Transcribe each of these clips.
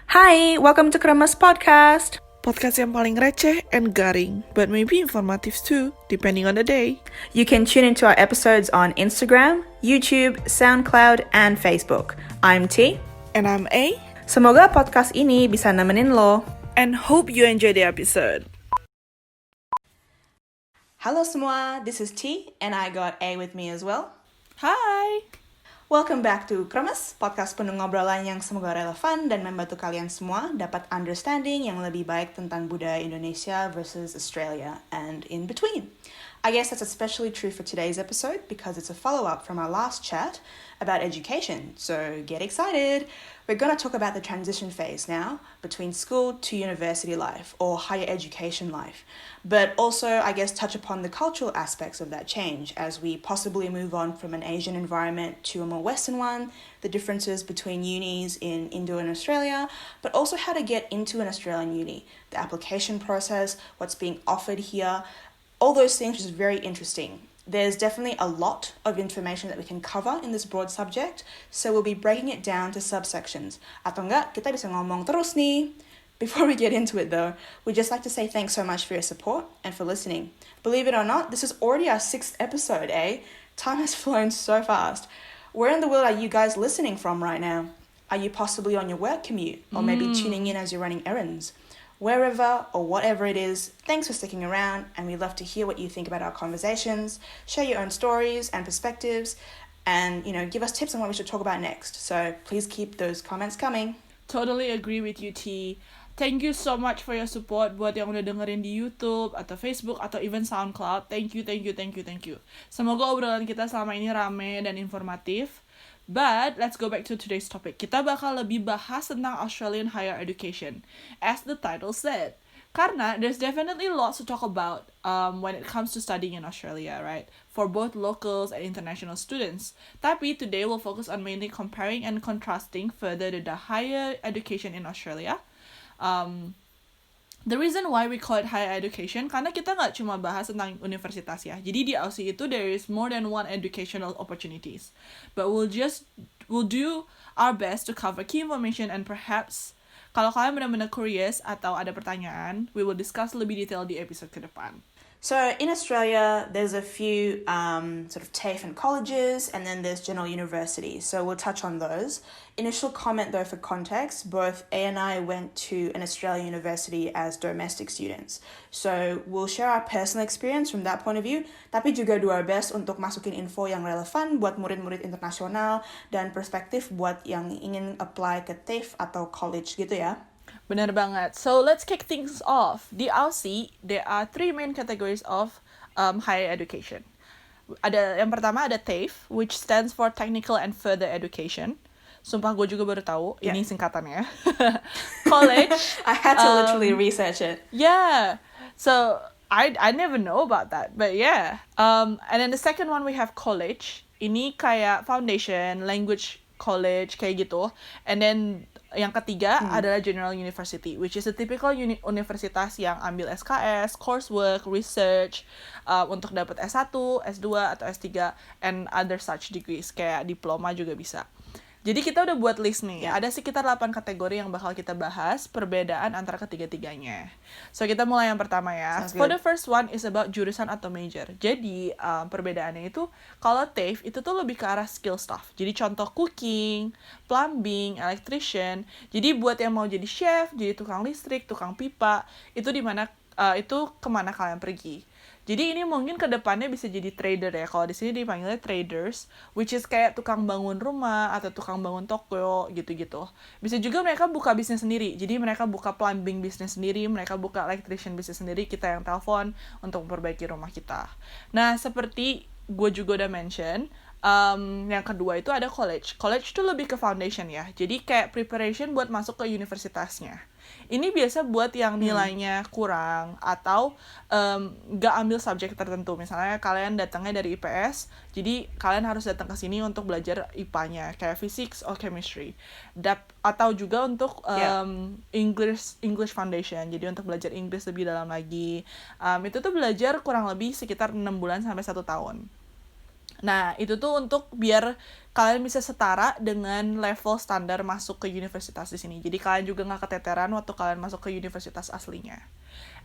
Hi, welcome to Kremes Podcast. Podcast yang paling receh and garing, but maybe informative too, depending on the day. You can tune into our episodes on Instagram, YouTube, SoundCloud, and Facebook. I'm T. And I'm A, Semoga podcast ini bisa nemenin lo. and hope you enjoy the episode. Halo semua, this is T, and I got A with me as well. Hi! Welcome back to Kremes, podcast penuh ngobrolan yang semoga relevan dan membantu kalian semua dapat understanding yang lebih baik tentang budaya Indonesia versus Australia and in between. I guess that's especially true for today's episode because it's a follow-up from our last chat about education, so get excited! We're going to talk about the transition phase now between school to university life or higher education life, but also, I guess, touch upon the cultural aspects of that change as we possibly move on from an Asian environment to a more Western one, the differences between unis in Indo and Australia, but also how to get into an Australian uni, the application process, what's being offered here, all those things, which is very interesting. There's definitely a lot of information that we can cover in this broad subject, so we'll be breaking it down to subsections. Atau enggak, kita bisa ngomong terus nih. Before we get into it though, we'd just like to say thanks so much for your support and for listening. Believe it or not, this is already our 6th episode, eh? Time has flown so fast. Where in the world are you guys listening from right now? Are you possibly on your work commute? Or maybe tuning in as you're running errands? Wherever or whatever it is, thanks for sticking around, and we'd love to hear what you think about our conversations, share your own stories and perspectives, and, give us tips on what we should talk about next. So please keep those comments coming. Totally agree with you, T. Thank you so much for your support buat yang udah dengerin di YouTube, atau Facebook, atau even SoundCloud. Thank you. Semoga obrolan kita selama ini rame dan informatif. But let's go back to today's topic. Kita bakal lebih bahas tentang Australian higher education, as the title said. Karena there's definitely lots to talk about when it comes to studying in Australia, right? For both locals and international students. Tapi today we'll focus on mainly comparing and contrasting further the higher education in Australia. The reason why we call it higher education, karena kita nggak cuma bahas tentang universitas ya. Jadi di Aussie itu there is more than one educational opportunities. But we'll do our best to cover key information, and perhaps kalau kalian benar-benar curious atau ada pertanyaan, we will discuss lebih detail di episode ke depan. So in Australia, there's a few sort of TAFE and colleges, and then there's general universities. So we'll touch on those. Initial comment though, for context, both A and I went to an Australian university as domestic students. So we'll share our personal experience from that point of view, tapi juga do our best untuk masukin info yang relevan buat murid-murid internasional dan perspektif buat yang ingin apply ke TAFE atau college gitu ya. Benar banget. So let's kick things off. Di Aussie, there are 3 main categories of higher education. Yang pertama ada TAFE, which stands for Technical and Further Education. Sumpah gue juga baru tahu, ini singkatannya. College. I had to literally research it. Yeah. So I never know about that, but yeah. And then the second one we have college. Ini kayak foundation, language college kayak gitu. And then yang ketiga adalah general university, which is a typical universitas yang ambil SKS, coursework, research, untuk dapat S1, S2, atau S3, and other such degrees, kayak diploma juga bisa. Jadi kita udah buat list nih, ada sekitar 8 kategori yang bakal kita bahas, perbedaan antara ketiga-tiganya. So kita mulai yang pertama ya. For the first one is about jurusan atau major. Jadi perbedaannya itu, kalau TAFE itu tuh lebih ke arah skill stuff. Jadi contoh cooking, plumbing, electrician. Jadi buat yang mau jadi chef, jadi tukang listrik, tukang pipa, itu itu kemana kalian pergi. Jadi ini mungkin ke depannya bisa jadi trader ya. Kalau di sini dipanggilnya traders, which is kayak tukang bangun rumah atau tukang bangun toko gitu-gitu. Bisa juga mereka buka bisnis sendiri. Jadi mereka buka plumbing bisnis sendiri, mereka buka electrician bisnis sendiri, kita yang telepon untuk memperbaiki rumah kita. Nah, seperti gue juga udah mention, yang kedua itu ada college. College itu lebih ke foundation ya. Jadi kayak preparation buat masuk ke universitasnya. Ini biasa buat yang nilainya kurang atau gak ambil subjek tertentu. Misalnya kalian datangnya dari IPS, jadi kalian harus datang ke sini untuk belajar IPA-nya, kayak physics or chemistry. Atau juga untuk English foundation, jadi untuk belajar Inggris lebih dalam lagi. Itu tuh belajar kurang lebih sekitar 6 bulan sampai 1 tahun. Nah, itu tuh untuk biar kalian bisa setara dengan level standar masuk ke universitas di sini. Jadi kalian juga nggak keteteran waktu kalian masuk ke universitas aslinya.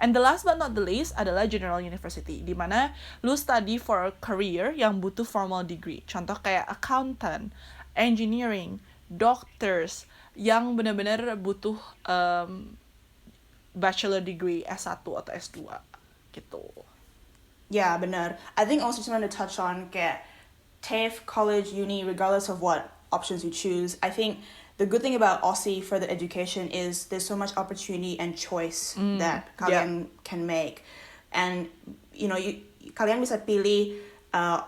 And the last but not the least adalah general university, di mana lu study for a career yang butuh formal degree. Contoh kayak accountant, engineering, doctors, yang benar-benar butuh bachelor degree S1 atau S2 gitu. Yeah, benar. I think also just want to touch on kayak TAFE, college, uni, regardless of what options you choose. I think the good thing about Aussie further education is there's so much opportunity and choice that kalian can make. And, you know, kalian bisa pilih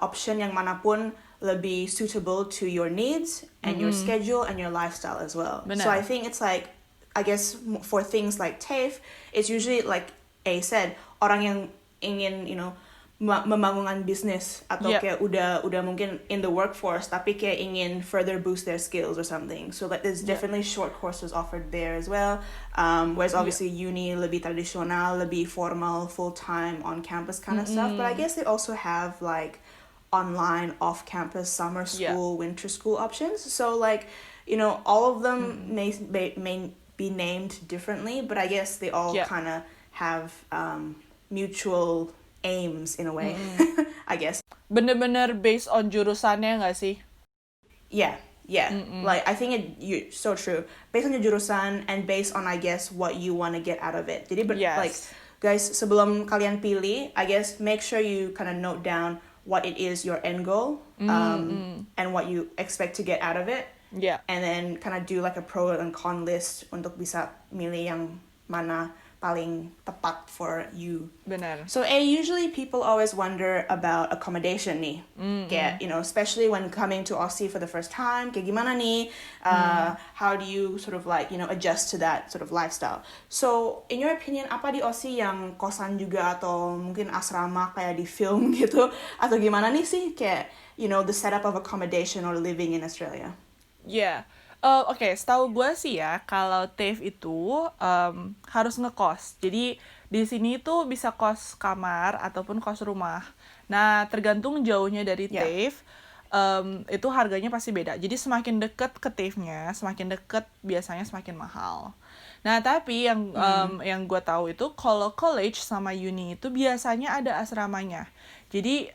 option yang manapun lebih suitable to your needs and your schedule and your lifestyle as well. Benar. So I think it's like, I guess for things like TAFE, it's usually like A said, orang yang ingin, you know, membangun bisnis atau kayak udah mungkin in the workforce tapi kayak ingin further boost their skills or something. So like there's definitely short courses offered there as well. Whereas obviously uni lebih tradisional, lebih formal, full time on campus kind of stuff. But I guess they also have like online, off campus, summer school, winter school options. So like, you know, all of them may be named differently, but I guess they all kind of have mutual aims in a way, I guess. Bener-bener based on jurusannya nggak sih? Yeah. Like I think so true. Based on your jurusan and based on I guess what you want to get out of it. Jadi like guys, sebelum kalian pilih, I guess make sure you kind of note down what it is your end goal and what you expect to get out of it. Yeah. And then kind of do like a pro and con list untuk bisa milih yang mana paling tepat for you. Benar. So usually people always wonder about accommodation nih. Kayak, you know, especially when coming to Aussie for the first time, kayak gimana nih? How do you sort of like, you know, adjust to that sort of lifestyle? So, in your opinion, apa di Aussie yang kosan juga atau mungkin asrama kayak di film gitu? Atau gimana nih sih kayak, you know, the setup of accommodation or living in Australia? Yeah. Oke, setahu gue sih ya, kalau TAFE itu harus ngekos. Jadi di sini tuh bisa kos kamar ataupun kos rumah. Nah, tergantung jauhnya dari TAFE, itu harganya pasti beda. Jadi semakin deket ke TAFE-nya, semakin deket biasanya semakin mahal. Nah, tapi yang gue tahu itu kalau college sama uni itu biasanya ada asramanya. Jadi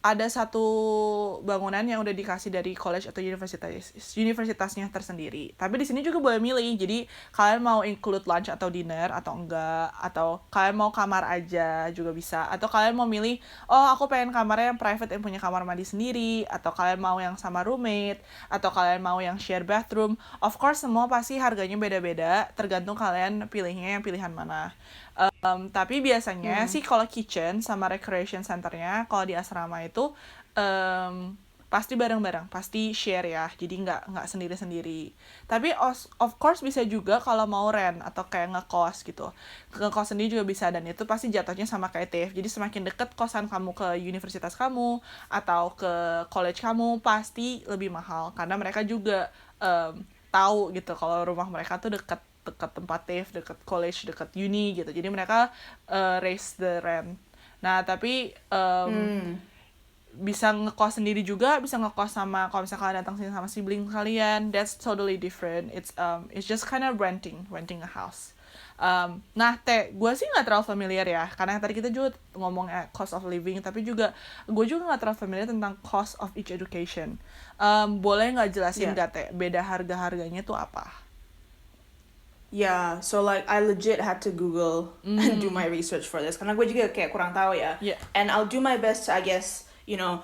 ada satu bangunan yang udah dikasih dari college atau universitasnya tersendiri. Tapi di sini juga boleh milih. Jadi kalian mau include lunch atau dinner atau enggak, atau kalian mau kamar aja juga bisa, atau kalian mau milih, oh aku pengen kamarnya yang private yang punya kamar mandi sendiri, atau kalian mau yang sama roommate, atau kalian mau yang share bathroom. Of course semua pasti harganya beda-beda, tergantung kalian pilihnya yang pilihan mana. Tapi biasanya sih kalau kitchen sama recreation centernya kalau di asrama itu pasti bareng-bareng, pasti share ya, jadi nggak sendiri-sendiri. Tapi of course bisa juga kalau mau rent atau kayak ngekos gitu, ngekos sendiri juga bisa, dan itu pasti jatuhnya sama kayak TAFE. Jadi semakin deket kosan kamu ke universitas kamu atau ke college kamu pasti lebih mahal, karena mereka juga tahu gitu kalau rumah mereka tuh dekat tempat TAFE, dekat college, dekat uni gitu. Jadi mereka raise the rent. Nah, tapi bisa ngekos sendiri juga, bisa ngekos sama kalau misalnya kalian datang sini sama sibling kalian, that's totally different. It's just kind of renting a house. Nah, gue sih nggak terlalu familiar ya, karena tadi kita juga ngomong cost of living, tapi juga gue juga nggak terlalu familiar tentang cost of each education. Boleh nggak jelasin nggak Teh, beda harga-harganya tuh apa? Yeah, so like I legit had to Google and do my research for this. Karena gue juga kayak kurang tahu ya. Yeah. And I'll do my best to, I guess, you know,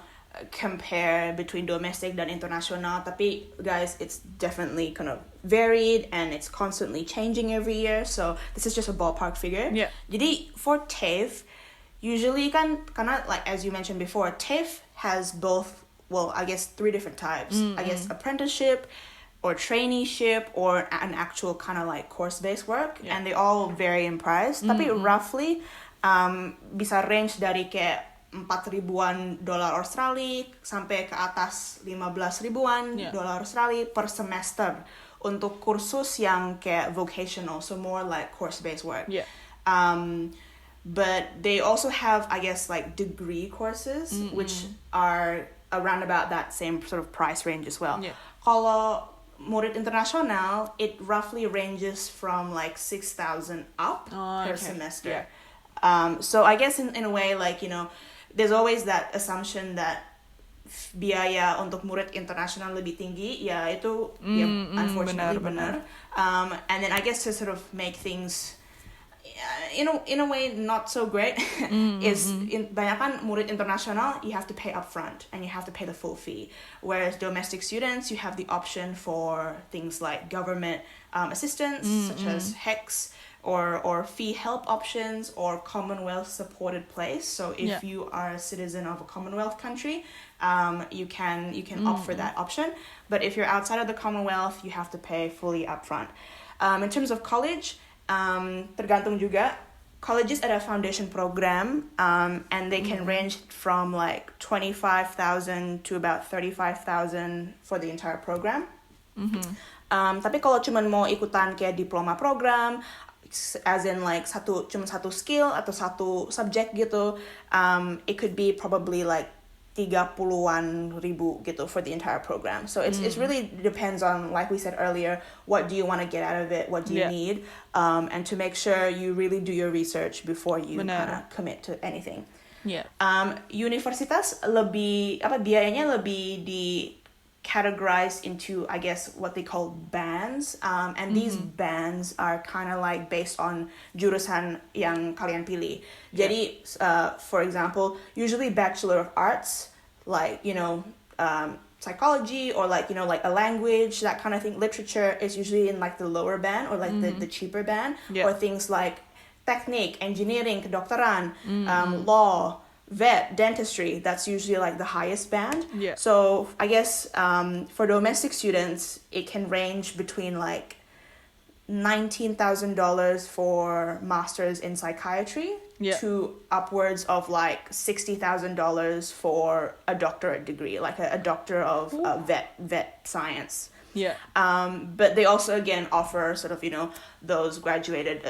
compare between domestic dan international. Tapi guys, it's definitely kind of varied and it's constantly changing every year. So this is just a ballpark figure. Yeah. Jadi for TAFE, usually kan, karena like as you mentioned before, TAFE has both, well, I guess 3 different types. I guess apprenticeship, or traineeship, or an actual kind of like course-based work, and they all vary in price. Tapi roughly bisa range dari kayak $4,000 Australia sampai ke atas $15,000 Australia per semester untuk kursus yang kayak vocational, so more like course-based work. Yeah. But they also have, I guess, like degree courses, which are around about that same sort of price range as well. Yeah. Kalau murid internasional, it roughly ranges from like 6,000 up per Okay. semester. Yeah. So I guess in a way, like, there's always that assumption that biaya untuk murid internasional lebih tinggi, ya itu ya unfortunately benar. And then I guess to sort of make things in a way not so great is in banyakan murid internasional you have to pay upfront and you have to pay the full fee, whereas domestic students you have the option for things like government assistance such as HECS or fee help options or Commonwealth supported place. So if you are a citizen of a Commonwealth country, you can opt for that option, but if you're outside of the Commonwealth you have to pay fully upfront. In terms of college, tergantung juga. Colleges ada foundation program, and they can range from like 25,000 to about 35,000 for the entire program. Tapi kalau cuman mau ikutan kayak diploma program, as in like cuma satu skill atau satu subject gitu, it could be probably like 30-an ribu gitu for the entire program. So it's really depends on, like we said earlier, what do you want to get out of it, what do you need, and to make sure you really do your research before you kind of commit to anything. Yeah. Universitas biayanya lebih di categorized into, I guess, what they call bands, and these bands are kind of like based on jurusan yang kalian pilih. Jadi, for example, usually Bachelor of Arts, like, psychology or like, like a language, that kind of thing, literature is usually in like the lower band or like the cheaper band, or things like teknik, engineering, kedokteran, law, vet, dentistry, that's usually like the highest band. Yeah. So I guess for domestic students, it can range between like $19,000 for masters in psychiatry to upwards of like $60,000 for a doctorate degree, like a doctor of vet science. Yeah. But they also again offer sort of, those graduated,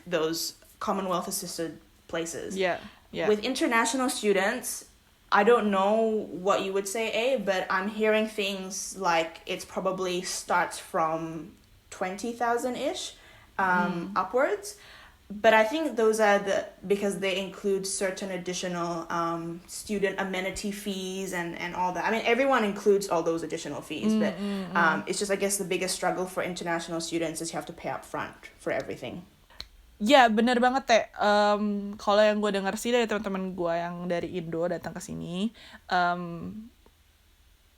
those Commonwealth assisted places. Yeah. Yeah. With international students, I don't know what you would say, but I'm hearing things like it's probably starts from 20,000-ish upwards. But I think those are because they include certain additional student amenity fees and all that. I mean, everyone includes all those additional fees, but it's just, I guess, the biggest struggle for international students is you have to pay up front for everything. Ya, bener banget, Teh. Kalau yang gue dengar sih dari teman-teman gue yang dari Indo datang ke sini,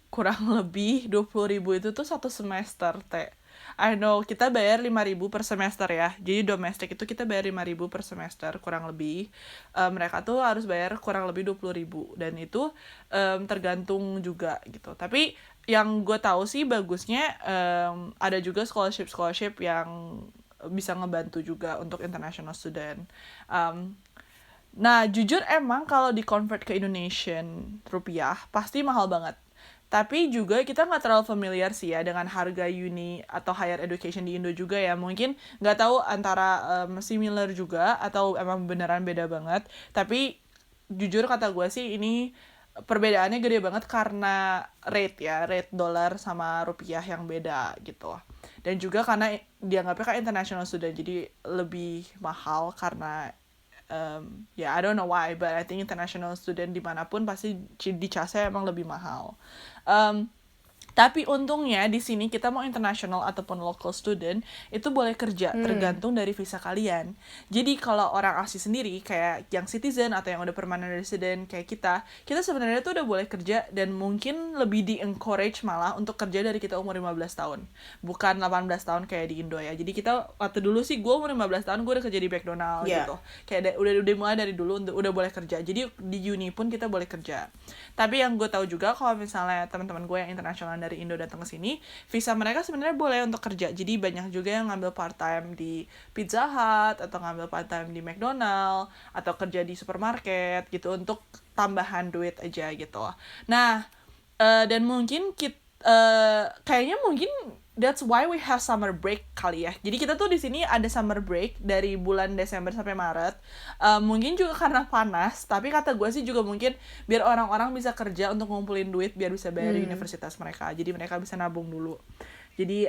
kurang lebih 20.000 itu tuh satu semester, Teh. I know, kita bayar 5.000 per semester ya. Jadi domestik itu kita bayar 5.000 per semester, kurang lebih. Mereka tuh harus bayar kurang lebih 20.000. Dan itu tergantung juga gitu. Tapi yang gue tahu sih bagusnya ada juga scholarship yang bisa ngebantu juga untuk international student. Nah, jujur emang kalau di-convert ke Indonesian rupiah, pasti mahal banget. Tapi juga kita nggak terlalu familiar sih ya dengan harga uni atau higher education di Indo juga ya. Mungkin nggak tahu antara similar juga atau emang beneran beda banget. Tapi jujur kata gue sih ini perbedaannya gede banget karena rate dolar sama rupiah yang beda gitu. Dan juga karena dianggapnya kan international student, jadi lebih mahal karena I don't know why, but I think international student dimanapun pasti dicasnya emang lebih mahal. Tapi untungnya di sini kita mau international ataupun local student itu boleh kerja tergantung dari visa kalian. Jadi kalau orang asli sendiri kayak yang citizen atau yang udah permanent resident kayak kita sebenarnya tuh udah boleh kerja dan mungkin lebih di-encourage malah untuk kerja dari kita umur 15 tahun. Bukan 18 tahun kayak di Indo ya. Jadi kita waktu dulu sih gue umur 15 tahun gue udah kerja di McDonald's gitu. Kayak udah mulai dari dulu udah boleh kerja. Jadi di uni pun kita boleh kerja. Tapi yang gue tahu juga kalau misalnya teman-teman gue yang internasional dari Indo datang ke sini, visa mereka sebenarnya boleh untuk kerja. Jadi banyak juga yang ngambil part-time di Pizza Hut atau ngambil part-time di McDonald's atau kerja di supermarket gitu untuk tambahan duit aja gitu. Nah, dan mungkin kayaknya mungkin that's why we have summer break kali ya. Jadi kita tuh di sini ada summer break dari bulan Desember sampai Maret. Mungkin juga karena panas, tapi kata gue sih juga mungkin biar orang-orang bisa kerja untuk ngumpulin duit biar bisa bayar universitas mereka. Jadi mereka bisa nabung dulu. Jadi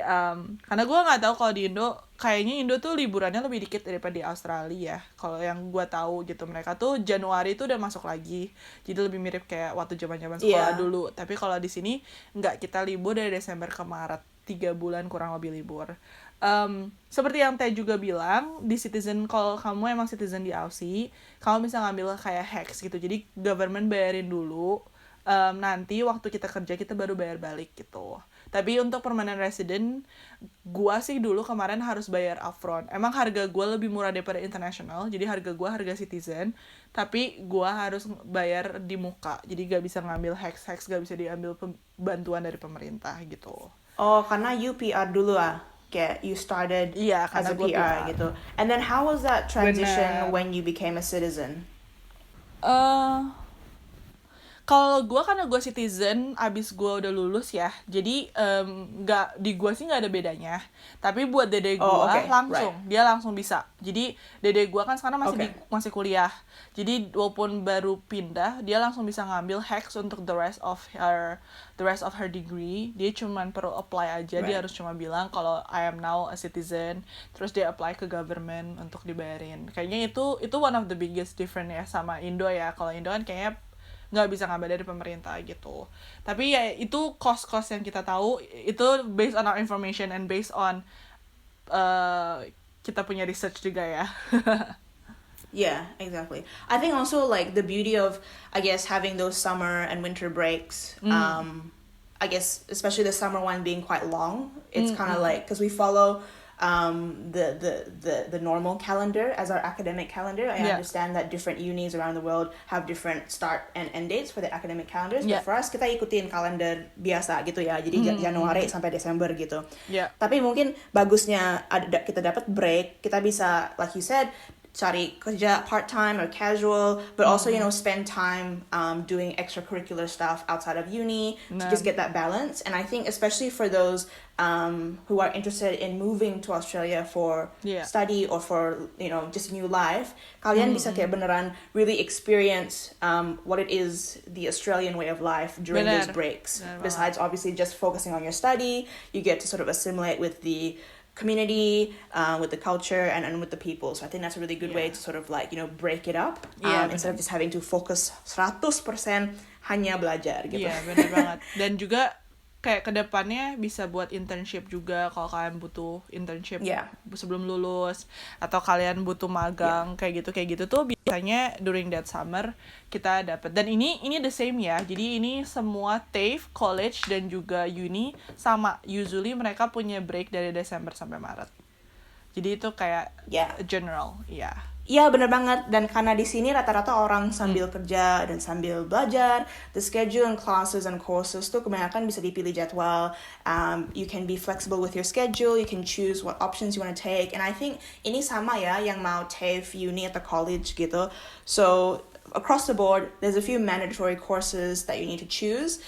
karena gue nggak tahu kalau di Indo, kayaknya Indo tuh liburannya lebih dikit daripada di Australia. Kalau yang gue tahu gitu, mereka tuh Januari tuh udah masuk lagi. Jadi lebih mirip kayak waktu zaman-zaman sekolah dulu. Tapi kalau di sini nggak, kita libur dari Desember ke Maret, 3 bulan kurang lebih libur. Seperti yang Teh juga bilang, di citizen, kalau kamu emang citizen di Aussie, kamu bisa ngambil kayak HECS gitu. Jadi government bayarin dulu. Nanti waktu kita kerja kita baru bayar balik gitu. Tapi untuk permanent resident, gua sih dulu kemarin harus bayar upfront. Emang harga gua lebih murah daripada international, jadi harga gua harga citizen, tapi gua harus bayar di muka. Jadi gak bisa ngambil HECS gak bisa diambil bantuan dari pemerintah gitu. Oh, karena you PR dulu kayak you started Iya, as karena a gua PR gitu. And then how was that transition Bener. when you became a citizen? Kalau gue, karena gue citizen abis gue udah lulus ya, jadi nggak, di gue sih nggak ada bedanya. Tapi buat dede gue langsung, dia langsung bisa. Jadi dede gue kan sekarang masih kuliah. Jadi walaupun baru pindah, dia langsung bisa ngambil HECS untuk the rest of her degree. Dia cuma perlu apply aja. Dia harus cuma bilang kalau I am now a citizen. Terus dia apply ke government untuk dibayarin. Kayaknya itu one of the biggest difference ya sama Indo ya. Kalau Indo kan kayaknya nggak bisa ngambil dari pemerintah gitu. Tapi ya itu cost yang kita tahu, itu based on our information and based on kita punya research juga ya. Yeah, exactly. I think also like the beauty of, I guess, having those summer and winter breaks, I guess especially the summer one being quite long, it's kind of like, because we follow the normal calendar as our academic calendar. I understand that different unis around the world have different start and end dates for the academic calendars, but for us kita ikutin kalender biasa gitu ya, jadi Januari sampai Desember gitu. Tapi mungkin bagusnya kita dapat break, kita bisa, like you said, cari kerja part-time or casual, but also, you know, spend time doing extracurricular stuff outside of uni to just get that balance. And I think especially for those who are interested in moving to Australia for study or for, you know, just new life, kalian bisa kayak beneran really experience what it is, the Australian way of life during those breaks. Besides obviously just focusing on your study, you get to sort of assimilate with the community, with the culture and with the people. So I think that's a really good way to sort of like, you know, break it up instead of just having to focus 100% hanya belajar gitu. Iya, benar banget. Dan juga kayak kedepannya bisa buat internship juga kalau kalian butuh internship sebelum lulus, atau kalian butuh magang kayak gitu tuh biasanya during that summer kita dapat. Dan ini the same ya, jadi ini semua TAFE, college dan juga uni sama, usually mereka punya break dari Desember sampai Maret. Jadi itu kayak general, Iya, bener banget. Dan karena di sini rata-rata orang sambil kerja dan sambil belajar, the schedule and classes and courses tuh kebanyakan bisa dipilih jadwal. You can be flexible with your schedule, you can choose what options you want to take. And I think ini sama ya yang mau TAFE, uni atau college gitu. So across the board, there's a few mandatory courses that you need to choose.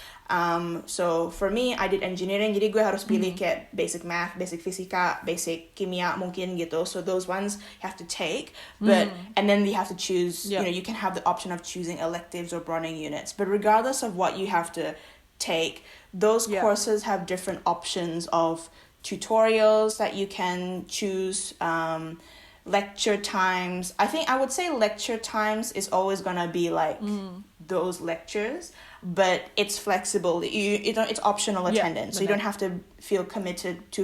So for me, I did engineering, jadi gue harus pilih kayak basic math, basic fisika, basic kimia mungkin gitu. So those ones you have to take, but and then you have to choose. You know, you can have the option of choosing electives or broadening units. But regardless of what you have to take, those courses have different options of tutorials that you can choose. Lecture times. I think I would say lecture times is always gonna be like those lectures, but it's flexible. You know, it's optional attendance, so you don't have to feel committed to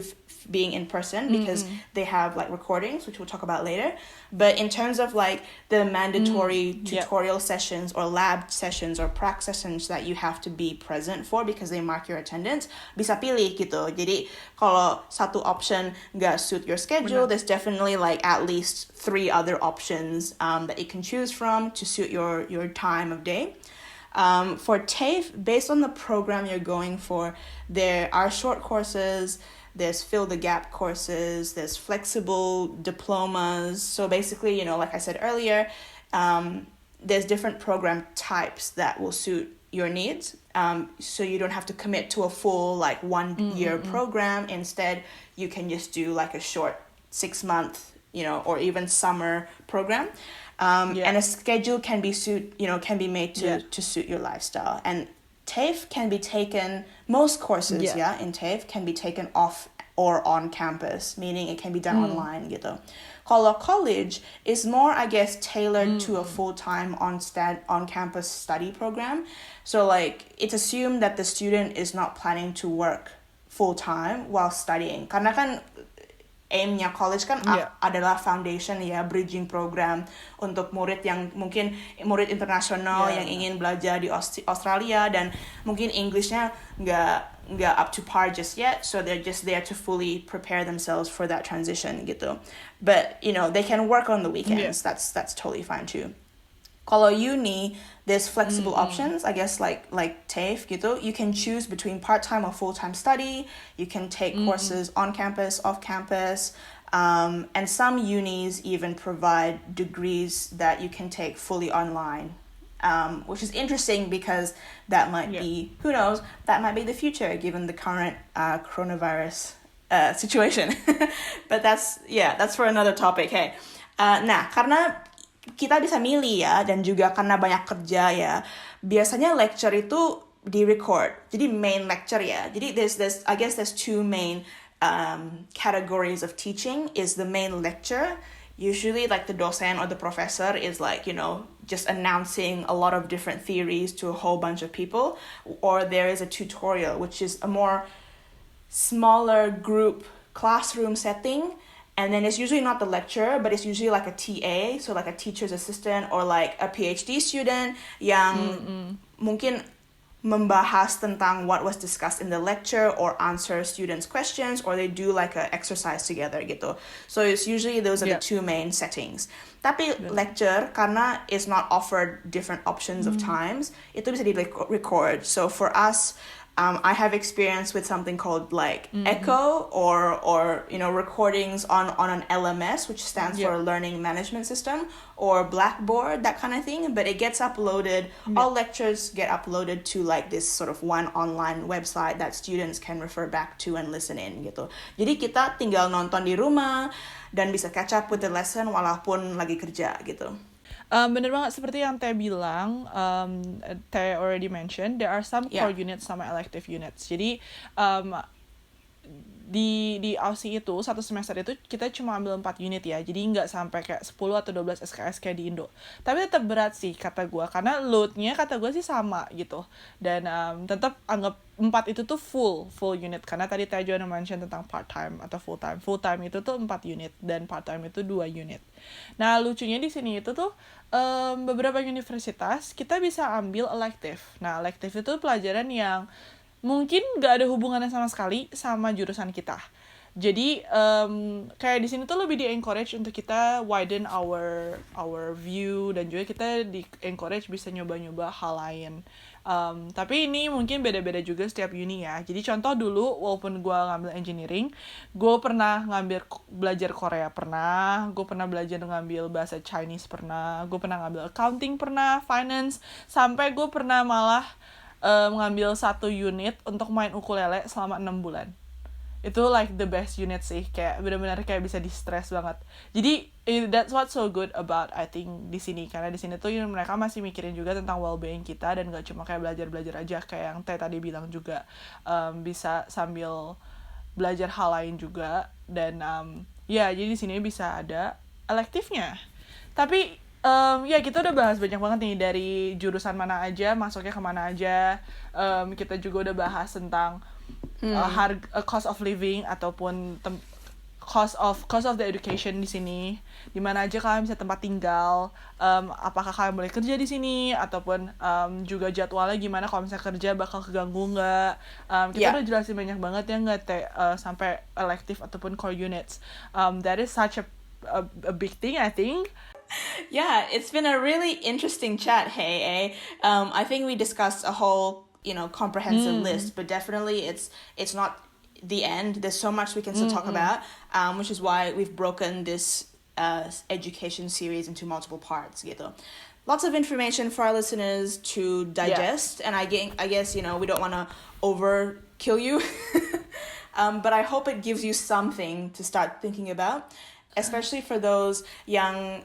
being in person because they have like recordings, which we'll talk about later. But in terms of like the mandatory tutorial sessions or lab sessions or prac sessions that you have to be present for because they mark your attendance, bisa pilih gitu. Jadi kalau satu option gak suit your schedule, there's definitely like at least 3 other options that you can choose from to suit your time of day. For TAFE, based on the program you're going for, there are short courses, there's fill the gap courses, there's flexible diplomas. So basically, you know, like I said earlier, there's different program types that will suit your needs. So you don't have to commit to a full like 1 year program. Instead, you can just do like a short 6 month, or even summer program. And a schedule can be made to suit your lifestyle. And TAFE can be taken, most courses in TAFE can be taken off or on campus, meaning it can be done online gitu. Kalau college is more, I guess, tailored to a full-time on-campus study program. So like it's assumed that the student is not planning to work full-time while studying. Karena kan aim-nya college kan adalah foundation bridging program untuk murid yang mungkin murid internasional yang ingin belajar di Australia dan mungkin Englishnya nggak up to par just yet, so they're just there to fully prepare themselves for that transition gitu. But they can work on the weekends. That's totally fine too. Kalau uni, there's flexible options, I guess, like TAFE gitu. You can choose between part-time or full-time study. You can take courses on campus, off campus. And some unis even provide degrees that you can take fully online, which is interesting because that might be, who knows, that might be the future given the current coronavirus situation. But that's for another topic. Hey, nah, karena kita bisa milih dan juga karena banyak kerja biasanya lecture itu di-record. Jadi main lecture Jadi I guess there's two main categories of teaching. Is the main lecture. Usually like the dosen or the professor is like, just announcing a lot of different theories to a whole bunch of people. Or there is a tutorial, which is a more smaller group classroom setting. And then it's usually not the lecturer, but it's usually like a TA, so like a teacher's assistant or like a PhD student yang mungkin membahas tentang what was discussed in the lecture or answer students' questions, or they do like an exercise together gitu. So it's usually those are the two main settings. Tapi lecture, karena it's not offered different options of times, itu bisa di-record. So for us, I have experience with something called like Echo or recordings on an LMS, which stands for Learning Management System, or Blackboard, that kind of thing. But it gets uploaded. All lectures get uploaded to like this sort of one online website that students can refer back to and listen in gitu. Jadi kita tinggal nonton di rumah dan bisa catch up with the lesson walaupun lagi kerja gitu. Bener banget, seperti yang Teh bilang, Teh already mentioned, there are some core units sama elective units. Jadi di Aussie itu, satu semester itu kita cuma ambil 4 unit jadi nggak sampai kayak 10 atau 12 SKS kayak di Indo. Tapi tetap berat sih kata gue, karena load-nya kata gue sih sama gitu. Dan tetap anggap 4 itu tuh full unit, karena tadi Teh juga mention tentang part-time atau full-time. Full-time itu tuh 4 unit, dan part-time itu 2 unit. Nah, lucunya di sini itu tuh beberapa universitas kita bisa ambil elective. Nah, elective itu pelajaran yang mungkin nggak ada hubungannya sama sekali sama jurusan kita. Jadi kayak di sini tuh lebih di-encourage untuk kita widen our view, dan juga kita di-encourage bisa nyoba-nyoba hal lain. Tapi ini mungkin beda-beda juga setiap uni ya. Jadi contoh dulu, walaupun gue ngambil engineering, gue pernah belajar Korea pernah, gue pernah belajar ngambil bahasa Chinese pernah, gue pernah ngambil accounting pernah, finance, sampai gue pernah malah mengambil 1 unit untuk main ukulele selama 6 bulan. Itu like the best unit sih, kayak benar-benar kayak bisa di-stress banget. Jadi that's what's so good about I think di sini, karena di sini tuh mereka masih mikirin juga tentang well-being kita, dan gak cuma kayak belajar aja kayak yang Teh tadi bilang juga, bisa sambil belajar hal lain juga. Dan jadi di sini bisa ada elektifnya. Tapi kita udah bahas banyak banget nih, dari jurusan mana aja, masuknya kemana aja. Kita juga udah bahas tentang cost of living ataupun cost of the education di sini, di mana aja kalian bisa tempat tinggal, apakah kalian boleh kerja di sini, ataupun juga jadwalnya gimana kalau misalnya kerja bakal keganggu nggak. Kita udah jelasin banyak banget ya nggak sampai elective ataupun core units. That is such a big thing, I think. Yeah, it's been a really interesting chat, hey. I think we discussed a whole, comprehensive list, but definitely it's not the end. There's so much we can still talk about, which is why we've broken this education series into multiple parts gitu. lots of information for our listeners to digest, and I guess we don't want to overkill you, but I hope it gives you something to start thinking about, especially for those young,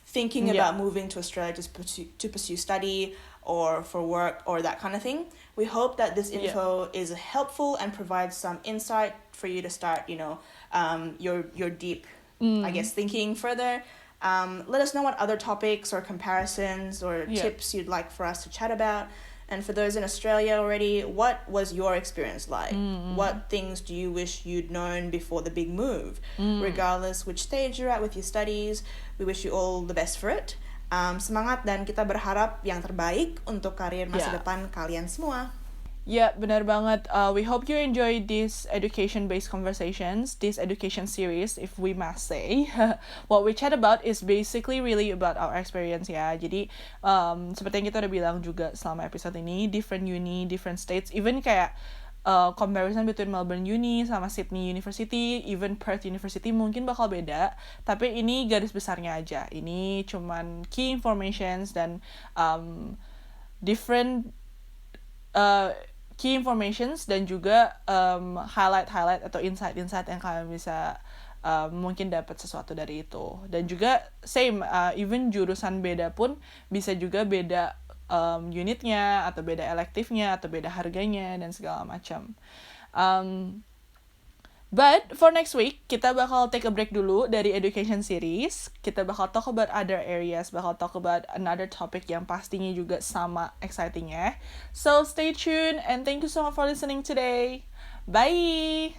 thinking about moving to Australia to pursue study or for work or that kind of thing. We hope that this info is helpful and provides some insight for you to start, your deep, I guess, thinking further. Let us know what other topics or comparisons or tips you'd like for us to chat about. And for those in Australia already, what was your experience like? What things do you wish you'd known before the big move? Regardless which stage you're at with your studies, we wish you all the best for it. Semangat, dan kita berharap yang terbaik untuk karir masa depan kalian semua. Yeah, benar banget. We hope you enjoyed these education-based conversations, this education series, if we must say. What we chat about is basically really about our experience ya. Jadi, seperti yang kita udah bilang juga selama episode ini, different uni, different states, even kayak comparison between Melbourne Uni sama Sydney University, even Perth University mungkin bakal beda. Tapi ini garis besarnya aja. Ini cuman key informations dan different key informations dan juga highlight atau insight yang kalian bisa mungkin dapat sesuatu dari itu. Dan juga same, even jurusan beda pun bisa juga beda unitnya atau beda elektifnya atau beda harganya dan segala macam. But for next week, kita bakal take a break dulu dari education series. Kita bakal talk about other areas, bakal talk about another topic yang pastinya juga sama excitingnya. So stay tuned and thank you so much for listening today. Bye!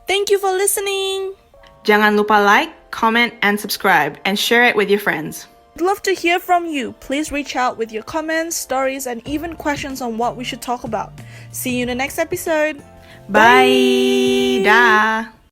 Thank you for listening! Jangan lupa like, comment, and subscribe, and share it with your friends. I'd love to hear from you. Please reach out with your comments, stories, and even questions on what we should talk about. See you in the next episode. Bye. Dah.